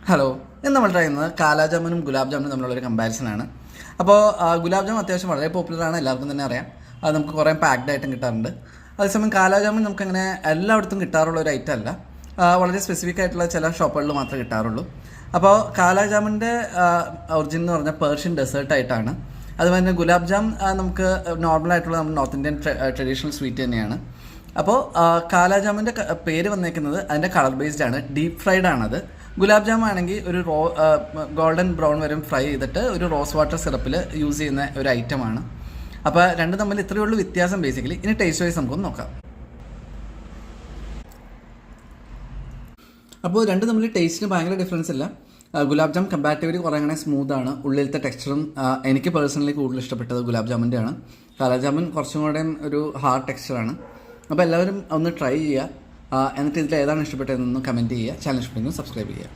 Hello, ഇന്ന് നമ്മൾ try ചെയ്യുന്നത് കാലാജാമുനും ഗുലാബ് ജാമുനും തമ്മിലുള്ളൊരു കമ്പാരിസനാണ്. അപ്പോൾ ഗുലാബ് ജാമുൻ അത്യാവശ്യം വളരെ പോപ്പുലറാണ്, എല്ലാവർക്കും തന്നെ അറിയാം. അത് നമുക്ക് കുറേ പാക്ഡ് ആയിട്ടും കിട്ടാറുണ്ട്. അതേസമയം കാലാജാമുൻ നമുക്കങ്ങനെ എല്ലായിടത്തും കിട്ടാറുള്ള ഒരു ഐറ്റം അല്ല. വളരെ സ്പെസിഫിക് ആയിട്ടുള്ള ചില ഷോപ്പുകളിൽ മാത്രമേ കിട്ടാറുള്ളൂ. അപ്പോൾ കാലാജാമുൻ്റെ ഒറിജിൻ എന്ന് പറഞ്ഞാൽ പേർഷ്യൻ ഡെസേർട്ടായിട്ടാണ്. അതുപോലെ തന്നെ ഗുലാബ് ജാം നമുക്ക് നോർമലായിട്ടുള്ള നമ്മുടെ നോർത്ത് ഇന്ത്യൻ ട്രഡീഷണൽ സ്വീറ്റ് തന്നെയാണ്. അപ്പോൾ കാലാജാമിൻ്റെ പേര് വന്നേക്കുന്നത് അതിൻ്റെ കളർ ബേസ്ഡ് ആണ്, ഡീപ്പ് ഫ്രൈഡ് ആണത്. ഗുലാബ് ജാം ആണെങ്കിൽ ഒരു ഗോൾഡൻ ബ്രൗൺ വരും ഫ്രൈ ചെയ്തിട്ട് ഒരു റോസ് വാട്ടർ സിറപ്പിൽ യൂസ് ചെയ്യുന്ന ഒരു ഐറ്റമാണ്. അപ്പോൾ രണ്ടും തമ്മിൽ ഇത്രയേ ഉള്ളൂ വ്യത്യാസം ബേസിക്കലി. ഇനി ടേസ്റ്റ് വൈസ് നമുക്കൊന്ന് നോക്കാം. അപ്പോൾ രണ്ടും തമ്മിൽ ടേസ്റ്റിന് ഭയങ്കര ഡിഫറൻസ് ഇല്ല. ഗുലാബ് ജാം കമ്പാരിറ്റീവ്ലി കുറേ അങ്ങനെ സ്മൂത്താണ്. ഉള്ളിലത്തെ ടെക്സ്ചറും എനിക്ക് പേഴ്സണലി കൂടുതൽ ഇഷ്ടപ്പെട്ടത് ഗുലാബ് ജാമിൻ്റെ ആണ്. കാലാജാമുൻ കുറച്ചും കൂടെ ഒരു ഹാർഡ് ടെക്സ്ചറാണ്. അപ്പോൾ എല്ലാവരും ഒന്ന് ട്രൈ ചെയ്യുക. എന്നിട്ട് ഇതിൽ ഏതാണ് ഇഷ്ടപ്പെട്ടതെന്നൊന്ന് കമൻറ്റ് ചെയ്യുക. ചാനൽ ഇഷ്ടപ്പെടുമെങ്കിൽ സബ്സ്ക്രൈബ് ചെയ്യുക.